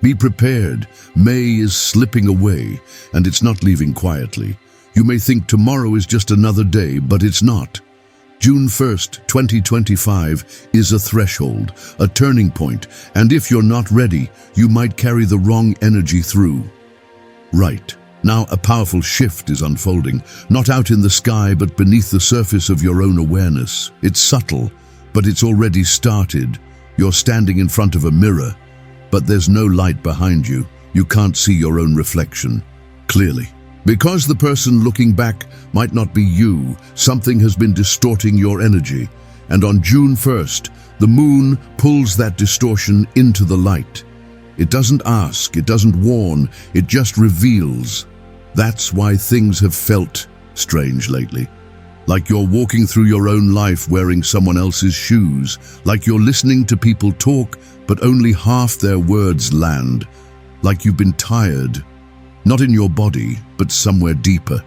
Be prepared. May is slipping away, and it's not leaving quietly. You may think tomorrow is just another day, but it's not. June 1st, 2025 is a threshold, a turning point, and if you're not ready, you might carry the wrong energy through. Right. Now a powerful shift is unfolding, not out in the sky but beneath the surface of your own awareness. It's subtle, but it's already started. You're standing in front of a mirror, but there's no light behind you. You can't see your own reflection clearly. Because the person looking back might not be you, something has been distorting your energy. And on June 1st, the moon pulls that distortion into the light. It doesn't ask, it doesn't warn, it just reveals. That's why things have felt strange lately. Like you're walking through your own life wearing someone else's shoes. Like you're listening to people talk, but only half their words land. Like you've been tired. Not in your body, but somewhere deeper.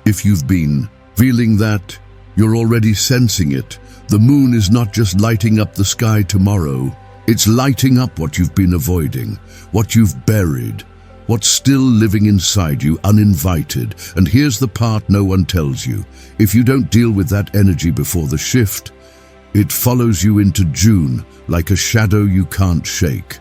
If you've been feeling that, you're already sensing it. The moon is not just lighting up the sky tomorrow. It's lighting up what you've been avoiding, what you've buried, what's still living inside you uninvited. And here's the part no one tells you. If you don't deal with that energy before the shift, it follows you into June like a shadow you can't shake.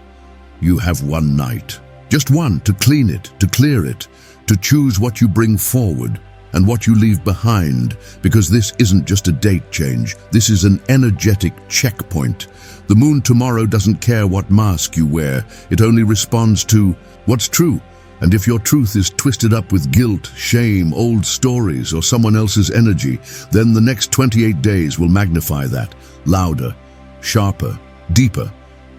You have one night. Just one, to clean it, to clear it, to choose what you bring forward and what you leave behind, because this isn't just a date change, this is an energetic checkpoint. The moon tomorrow doesn't care what mask you wear, it only responds to what's true. And if your truth is twisted up with guilt, shame, old stories, or someone else's energy, then the next 28 days will magnify that, louder, sharper, deeper.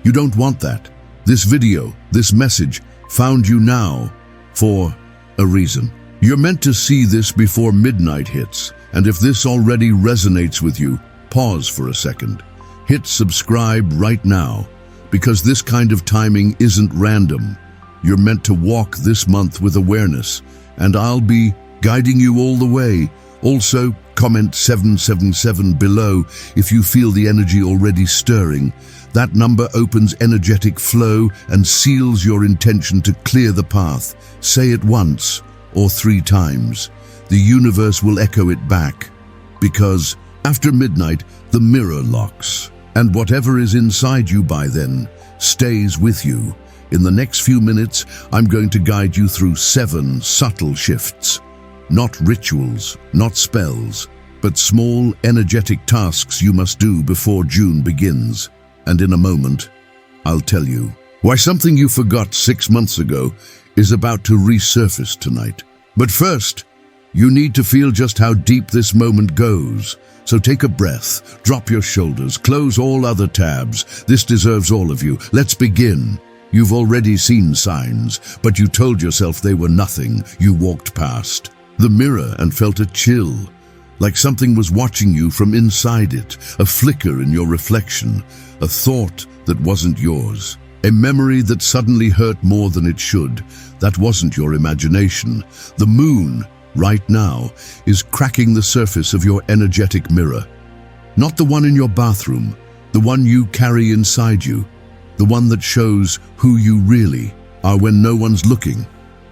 You don't want that. This video, this message, found you now for a reason. You're meant to see this before midnight hits, and if this already resonates with you, pause for a second. Hit subscribe right now, because this kind of timing isn't random. You're meant to walk this month with awareness, and I'll be guiding you all the way. Also, comment 777 below if you feel the energy already stirring. That number opens energetic flow and seals your intention to clear the path. Say it once or 3 times. The universe will echo it back. Because after midnight, the mirror locks. And whatever is inside you by then stays with you. In the next few minutes, I'm going to guide you through 7 subtle shifts. Not rituals, not spells, but small energetic tasks you must do before June begins. And in a moment, I'll tell you why something you forgot 6 months ago is about to resurface tonight. But first, you need to feel just how deep this moment goes. So take a breath, drop your shoulders, close all other tabs. This deserves all of you. Let's begin. You've already seen signs, but you told yourself they were nothing. You walked past the mirror and felt a chill, like something was watching you from inside it, a flicker in your reflection, a thought that wasn't yours, a memory that suddenly hurt more than it should. That wasn't your imagination. The moon, right now, is cracking the surface of your energetic mirror. Not the one in your bathroom, the one you carry inside you, the one that shows who you really are when no one's looking.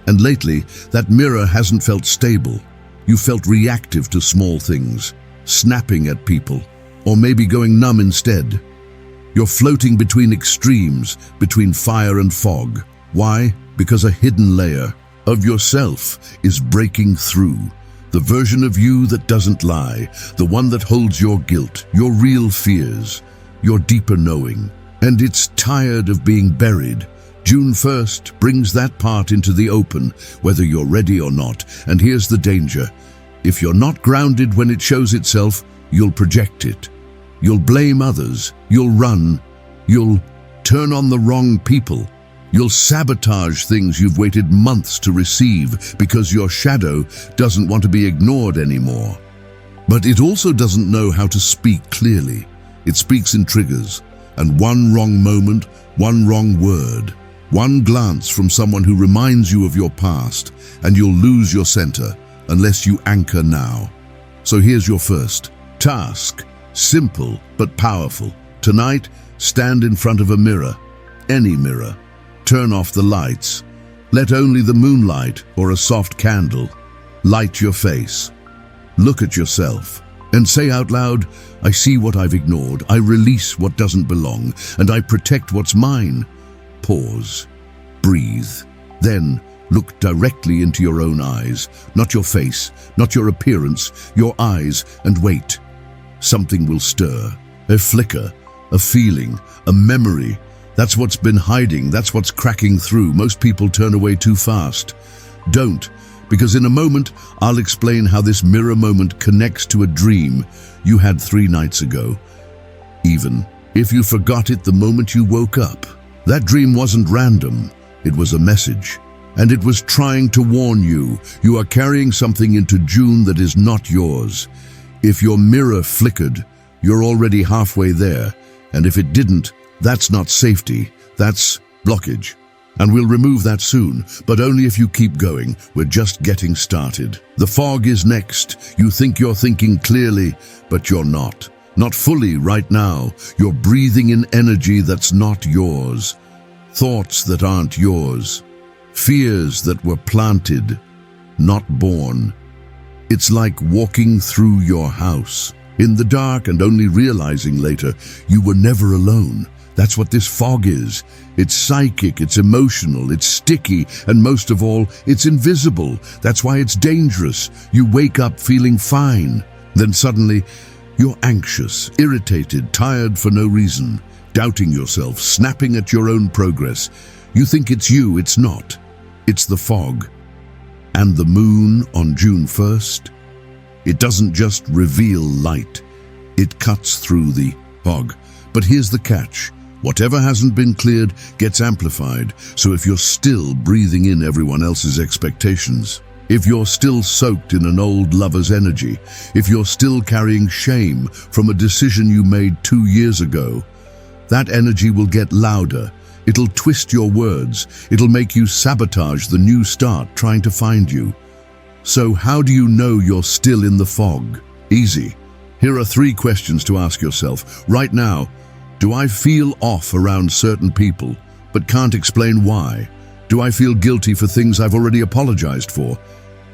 And lately, that mirror hasn't felt stable. You felt reactive to small things, snapping at people, or maybe going numb instead. You're floating between extremes, between fire and fog. Why? Because a hidden layer of yourself is breaking through. The version of you that doesn't lie, the one that holds your guilt, your real fears, your deeper knowing. And it's tired of being buried. June 1st brings that part into the open, whether you're ready or not. And here's the danger. If you're not grounded when it shows itself, you'll project it. You'll blame others. You'll run. You'll turn on the wrong people. You'll sabotage things you've waited months to receive because your shadow doesn't want to be ignored anymore. But it also doesn't know how to speak clearly. It speaks in triggers. And one wrong moment, one wrong word, one glance from someone who reminds you of your past, and you'll lose your center unless you anchor now. So here's your first task. Simple but powerful. Tonight, stand in front of a mirror. Any mirror. Turn off the lights. Let only the moonlight or a soft candle light your face. Look at yourself and say out loud, I see what I've ignored, I release what doesn't belong, and I protect what's mine. Pause. Breathe. Then look directly into your own eyes, not your face, not your appearance, your eyes, and wait. Something will stir. A flicker, a feeling, a memory. That's what's been hiding, that's what's cracking through. Most people turn away too fast. Don't, because in a moment, I'll explain how this mirror moment connects to a dream you had 3 nights ago. Even if you forgot it the moment you woke up. That dream wasn't random, it was a message. And it was trying to warn you, you are carrying something into June that is not yours. If your mirror flickered, you're already halfway there. And if it didn't, that's not safety, that's blockage. And we'll remove that soon, but only if you keep going. We're just getting started. The fog is next. You think you're thinking clearly, but you're not. Not fully right now. You're breathing in energy that's not yours. Thoughts that aren't yours. Fears that were planted, not born. It's like walking through your house in the dark and only realizing later you were never alone. That's what this fog is. It's psychic, it's emotional, it's sticky, and most of all, it's invisible. That's why it's dangerous. You wake up feeling fine. Then suddenly, you're anxious, irritated, tired for no reason, doubting yourself, snapping at your own progress. You think it's you, it's not. It's the fog. And the moon on June 1st, it doesn't just reveal light, it cuts through the fog. But here's the catch. Whatever hasn't been cleared gets amplified. So if you're still breathing in everyone else's expectations, if you're still soaked in an old lover's energy, if you're still carrying shame from a decision you made 2 years ago, that energy will get louder. It'll twist your words. It'll make you sabotage the new start trying to find you. So how do you know you're still in the fog? Easy. Here are 3 questions to ask yourself right now. Do I feel off around certain people, but can't explain why? Do I feel guilty for things I've already apologized for?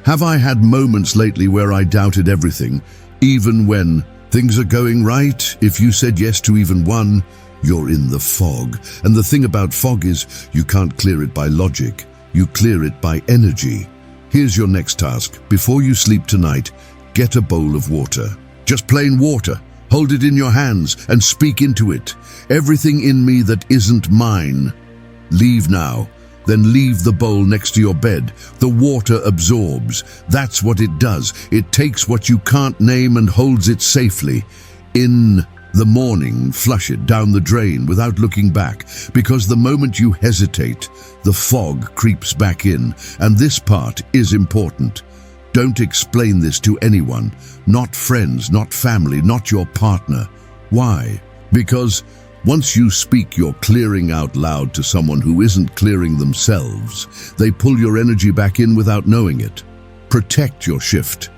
Have I had moments lately where I doubted everything, even when things are going right? If you said yes to even one, you're in the fog. And the thing about fog is you can't clear it by logic. You clear it by energy. Here's your next task. Before you sleep tonight, get a bowl of water. Just plain water. Hold it in your hands and speak into it. Everything in me that isn't mine, leave now. Then leave the bowl next to your bed. The water absorbs. That's what it does. It takes what you can't name and holds it safely. In the morning, flush it down the drain without looking back, because the moment you hesitate, the fog creeps back in. And this part is important. Don't explain this to anyone, not friends, not family, not your partner. Why? Because once you speak your clearing out loud to someone who isn't clearing themselves, they pull your energy back in without knowing it. Protect your shift.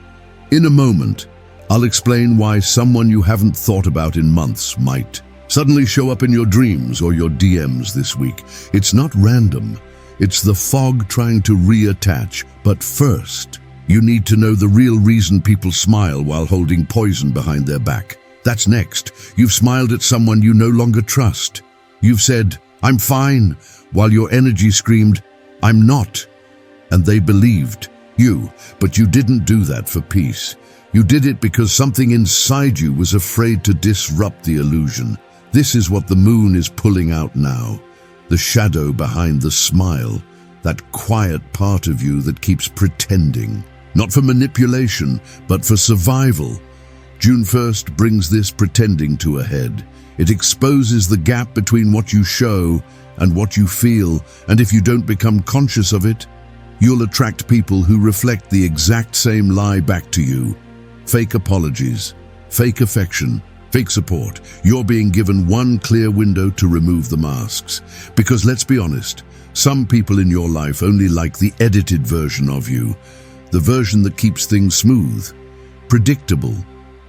In a moment, I'll explain why someone you haven't thought about in months might suddenly show up in your dreams or your DMs this week. It's not random. It's the fog trying to reattach. But first, you need to know the real reason people smile while holding poison behind their back. That's next. You've smiled at someone you no longer trust. You've said, "I'm fine," while your energy screamed, "I'm not." And they believed you, but you didn't do that for peace. You did it because something inside you was afraid to disrupt the illusion. This is what the moon is pulling out now. The shadow behind the smile, that quiet part of you that keeps pretending. Not for manipulation, but for survival. June 1st brings this pretending to a head. It exposes the gap between what you show and what you feel, and if you don't become conscious of it, you'll attract people who reflect the exact same lie back to you. Fake apologies, fake affection, fake support. You're being given one clear window to remove the masks. Because let's be honest, some people in your life only like the edited version of you. The version that keeps things smooth, predictable,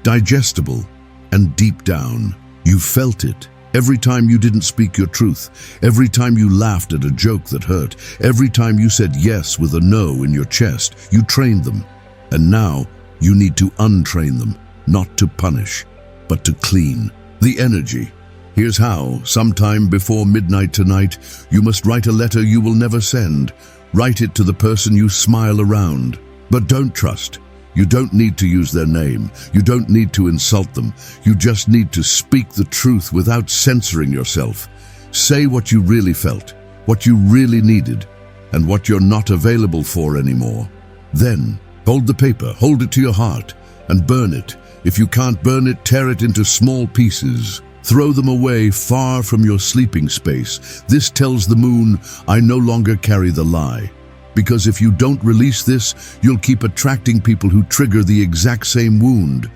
digestible, and deep down, you felt it. Every time you didn't speak your truth, every time you laughed at a joke that hurt, every time you said yes with a no in your chest, you trained them. And now you need to untrain them, not to punish, but to clean the energy. Here's how. Sometime before midnight tonight, you must write a letter you will never send. Write it to the person you smile around, but don't trust. You don't need to use their name. You don't need to insult them. You just need to speak the truth without censoring yourself. Say what you really felt, what you really needed, and what you're not available for anymore. Then, hold the paper, hold it to your heart, and burn it. If you can't burn it, tear it into small pieces. Throw them away far from your sleeping space. This tells the moon, I no longer carry the lie. Because if you don't release this, you'll keep attracting people who trigger the exact same wound.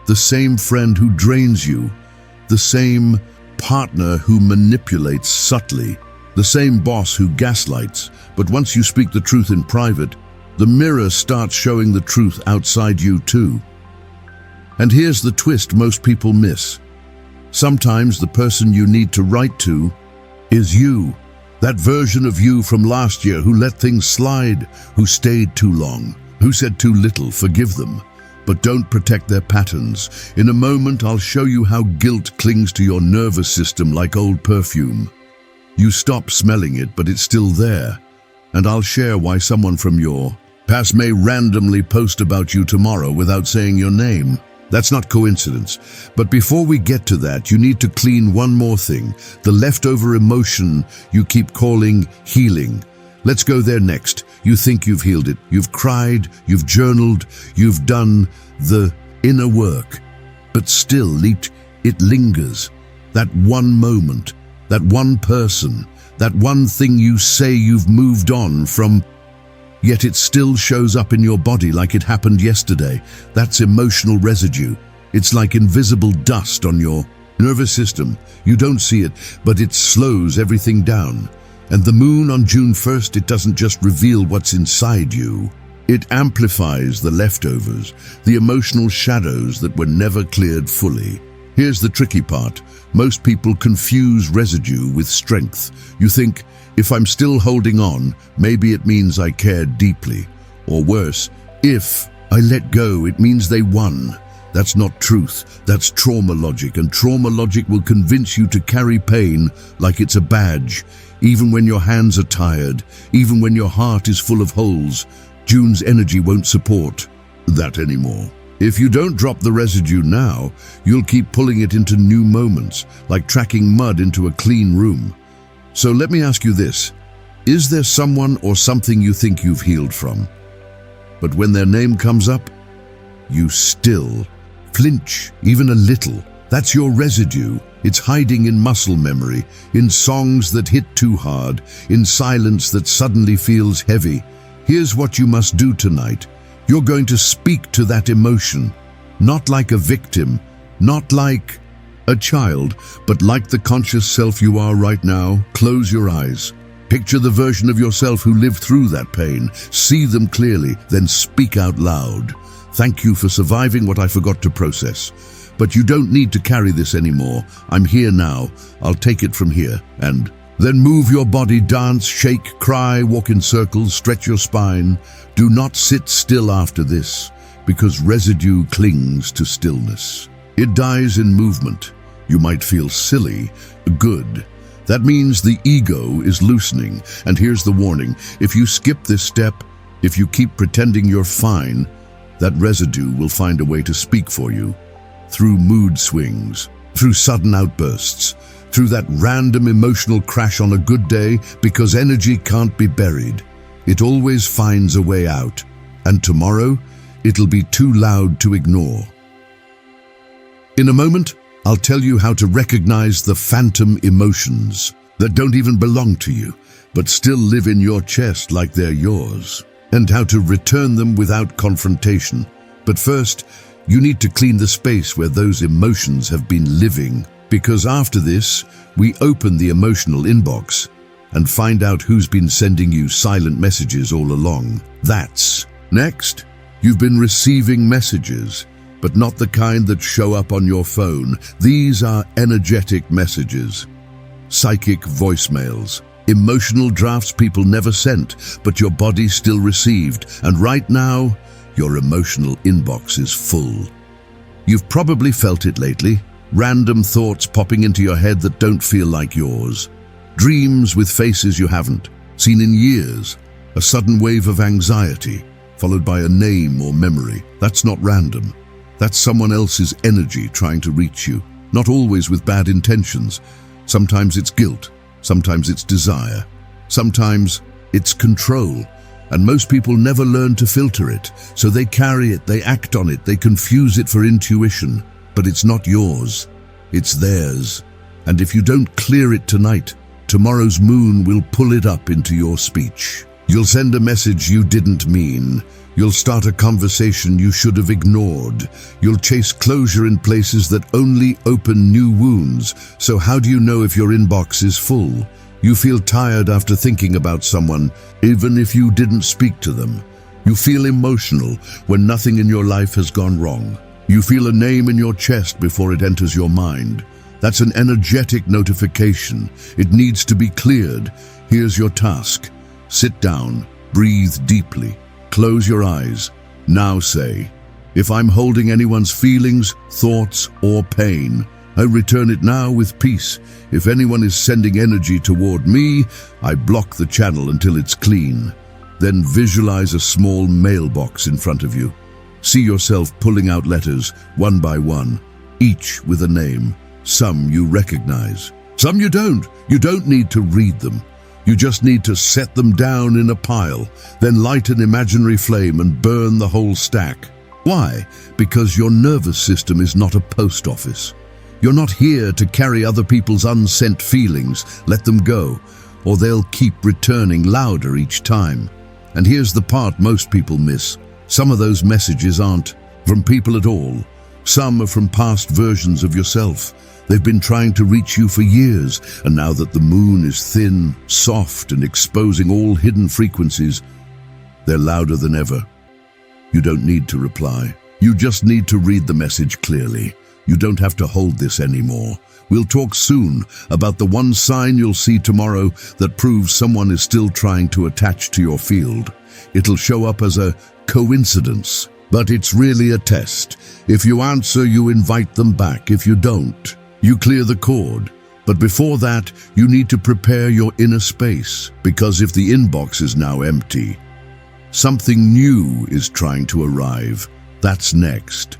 The same friend who drains you. The same partner who manipulates subtly. The same boss who gaslights. But once you speak the truth in private, the mirror starts showing the truth outside you too. And here's the twist most people miss. Sometimes the person you need to write to is you. That version of you from last year who let things slide, who stayed too long, who said too little. Forgive them, but don't protect their patterns. In a moment, I'll show you how guilt clings to your nervous system like old perfume. You stop smelling it, but it's still there. And I'll share why someone from your past may randomly post about you tomorrow without saying your name. That's not coincidence. But before we get to that, you need to clean one more thing, the leftover emotion you keep calling healing. Let's go there next. You think you've healed it. You've cried, you've journaled, you've done the inner work. But still, it lingers. That one moment, that one person, that one thing you say you've moved on from, yet it still shows up in your body like it happened yesterday. That's emotional residue. It's like invisible dust on your nervous system. You don't see it, but it slows everything down. And the moon on June 1st, it doesn't just reveal what's inside you. It amplifies the leftovers, the emotional shadows that were never cleared fully. Here's the tricky part. Most people confuse residue with strength. You think, if I'm still holding on, maybe it means I cared deeply. Or worse, if I let go, it means they won. That's not truth. That's trauma logic, and trauma logic will convince you to carry pain like it's a badge. Even when your hands are tired, even when your heart is full of holes, June's energy won't support that anymore. If you don't drop the residue now, you'll keep pulling it into new moments, like tracking mud into a clean room. So let me ask you this. Is there someone or something you think you've healed from? But when their name comes up, you still flinch, even a little. That's your residue. It's hiding in muscle memory, in songs that hit too hard, in silence that suddenly feels heavy. Here's what you must do tonight. You're going to speak to that emotion, not like a victim, not like a child, but like the conscious self you are right now. Close your eyes. Picture the version of yourself who lived through that pain. See them clearly, then speak out loud. Thank you for surviving what I forgot to process. But you don't need to carry this anymore. I'm here now. I'll take it from here. And then move your body, dance, shake, cry, walk in circles, stretch your spine. Do not sit still after this, because residue clings to stillness. It dies in movement. You might feel silly. Good. That means the ego is loosening. And here's the warning. If you skip this step, if you keep pretending you're fine, that residue will find a way to speak for you. Through mood swings, through sudden outbursts, through that random emotional crash on a good day, because energy can't be buried. It always finds a way out. And tomorrow, it'll be too loud to ignore. In a moment, I'll tell you how to recognize the phantom emotions that don't even belong to you, but still live in your chest like they're yours, and how to return them without confrontation. But first, you need to clean the space where those emotions have been living, because after this, we open the emotional inbox and find out who's been sending you silent messages all along. That's next. You've been receiving messages, but not the kind that show up on your phone. These are energetic messages, psychic voicemails, emotional drafts people never sent, but your body still received. And right now, your emotional inbox is full. You've probably felt it lately. Random thoughts popping into your head that don't feel like yours. Dreams with faces you haven't seen in years. A sudden wave of anxiety, followed by a name or memory. That's not random. That's someone else's energy trying to reach you. Not always with bad intentions. Sometimes it's guilt. Sometimes it's desire. Sometimes it's control. And most people never learn to filter it. So they carry it, they act on it, they confuse it for intuition. But it's not yours. It's theirs. And if you don't clear it tonight, tomorrow's moon will pull it up into your speech. You'll send a message you didn't mean. You'll start a conversation you should have ignored. You'll chase closure in places that only open new wounds. So how do you know if your inbox is full? You feel tired after thinking about someone, even if you didn't speak to them. You feel emotional when nothing in your life has gone wrong. You feel a name in your chest before it enters your mind. That's an energetic notification. It needs to be cleared. Here's your task. Sit down, breathe deeply, close your eyes. Now say, if I'm holding anyone's feelings, thoughts, or pain, I return it now with peace. If anyone is sending energy toward me, I block the channel until it's clean. Then visualize a small mailbox in front of you. See yourself pulling out letters, one by one, each with a name. Some you recognize, some you don't. You don't need to read them. You just need to set them down in a pile, then light an imaginary flame and burn the whole stack. Why? Because your nervous system is not a post office. You're not here to carry other people's unsent feelings. Let them go, or they'll keep returning louder each time. And here's the part most people miss. Some of those messages aren't from people at all. Some are from past versions of yourself. They've been trying to reach you for years, and now that the moon is thin, soft, and exposing all hidden frequencies, they're louder than ever. You don't need to reply. You just need to read the message clearly. You don't have to hold this anymore. We'll talk soon about the one sign you'll see tomorrow that proves someone is still trying to attach to your field. It'll show up as a coincidence, but it's really a test. If you answer, you invite them back. If you don't, you clear the cord. But before that, you need to prepare your inner space, because if the inbox is now empty, something new is trying to arrive. That's next.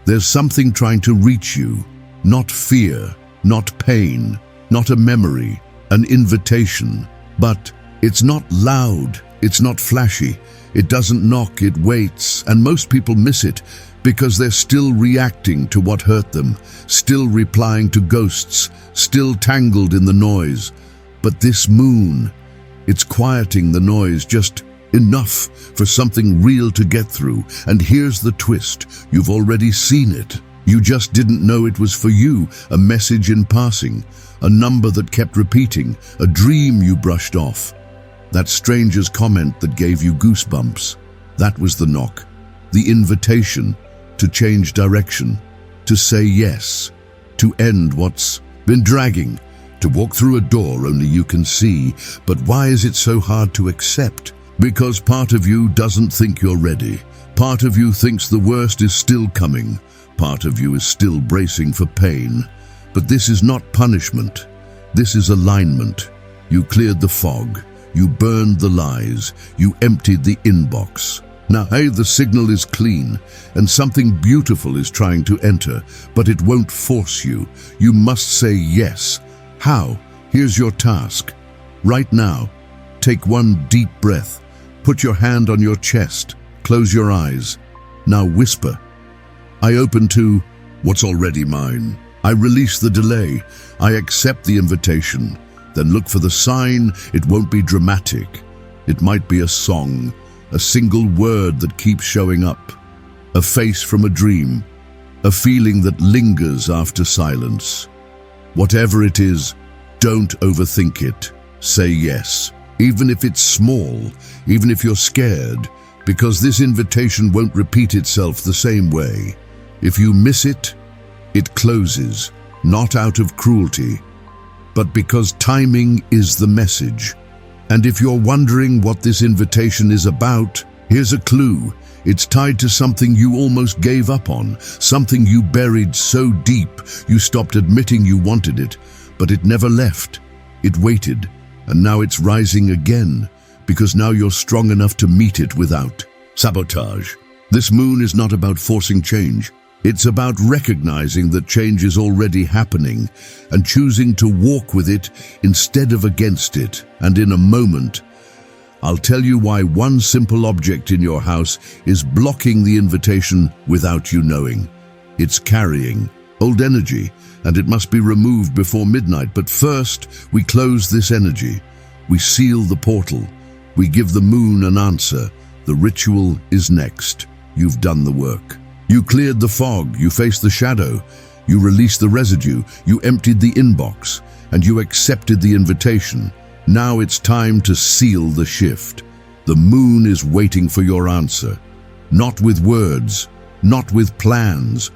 There's something trying to reach you. Not fear, not pain, not a memory, an invitation. But it's not loud, it's not flashy. It doesn't knock, it waits, and most people miss it because they're still reacting to what hurt them, still replying to ghosts, still tangled in the noise. But this moon, it's quieting the noise just enough for something real to get through. And here's the twist. You've already seen it. You just didn't know it was for you. A message in passing, a number that kept repeating, a dream you brushed off. That stranger's comment that gave you goosebumps. That was the knock, the invitation to change direction, to say yes, to end what's been dragging, to walk through a door only you can see. But why is it so hard to accept? Because part of you doesn't think you're ready. Part of you thinks the worst is still coming. Part of you is still bracing for pain. But this is not punishment. This is alignment. You cleared the fog. You burned the lies. You emptied the inbox. Now, hey, the signal is clean, and something beautiful is trying to enter, but it won't force you. You must say yes. How? Here's your task. Right now, take one deep breath. Put your hand on your chest. Close your eyes. Now whisper. I open to what's already mine. I release the delay. I accept the invitation. Then look for the sign. It won't be dramatic. It might be a song, a single word that keeps showing up, a face from a dream, a feeling that lingers after silence. Whatever it is, don't overthink it. Say yes, even if it's small, even if you're scared, because this invitation won't repeat itself the same way. If you miss it, it closes, not out of cruelty, but because timing is the message. And if you're wondering what this invitation is about, here's a clue. It's tied to something you almost gave up on, something you buried so deep you stopped admitting you wanted it, but it never left. It waited, and now it's rising again, because now you're strong enough to meet it without sabotage. This moon is not about forcing change. It's about recognizing that change is already happening and choosing to walk with it instead of against it. And in a moment, I'll tell you why one simple object in your house is blocking the invitation without you knowing. It's carrying old energy, and it must be removed before midnight. But first, we close this energy. We seal the portal. We give the moon an answer. The ritual is next. You've done the work. You cleared the fog, you faced the shadow, you released the residue, you emptied the inbox, and you accepted the invitation. Now it's time to seal the shift. The moon is waiting for your answer. Not with words, not with plans,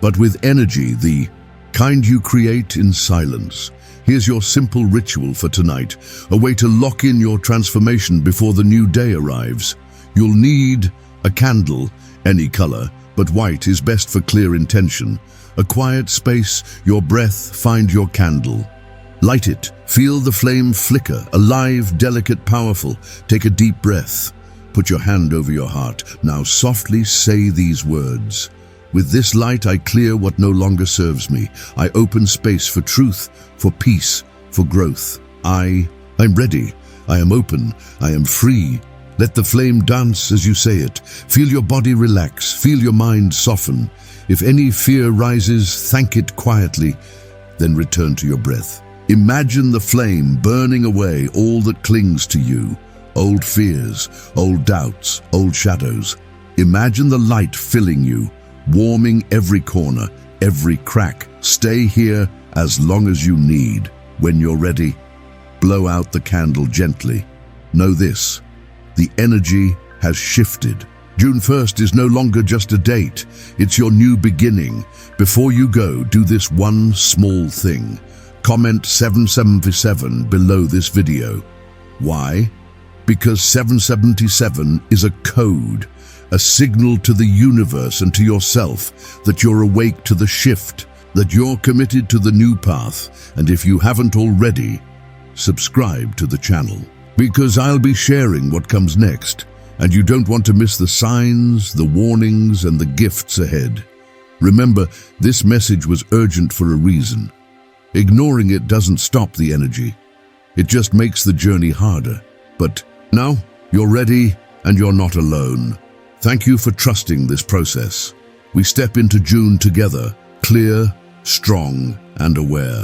but with energy, the kind you create in silence. Here's your simple ritual for tonight, a way to lock in your transformation before the new day arrives. You'll need a candle, any color, but white is best for clear intention. A quiet space, your breath, find your candle. Light it, feel the flame flicker, alive, delicate, powerful. Take a deep breath. Put your hand over your heart. Now softly say these words. With this light I clear what no longer serves me. I open space for truth, for peace, for growth. I'm ready. I am open. I am free. Let the flame dance as you say it. Feel your body relax. Feel your mind soften. If any fear rises, thank it quietly, then return to your breath. Imagine the flame burning away all that clings to you. Old fears, old doubts, old shadows. Imagine the light filling you, warming every corner, every crack. Stay here as long as you need. When you're ready, blow out the candle gently. Know this. The energy has shifted. June 1st is no longer just a date. It's your new beginning. Before you go, do this one small thing. Comment 777 below this video. Why? Because 777 is a code, a signal to the universe and to yourself that you're awake to the shift, that you're committed to the new path. And if you haven't already, subscribe to the channel. Because I'll be sharing what comes next, and you don't want to miss the signs, the warnings, and the gifts ahead. Remember, this message was urgent for a reason. Ignoring it doesn't stop the energy. It just makes the journey harder. But now, you're ready, and you're not alone. Thank you for trusting this process. We step into June together, clear, strong, and aware.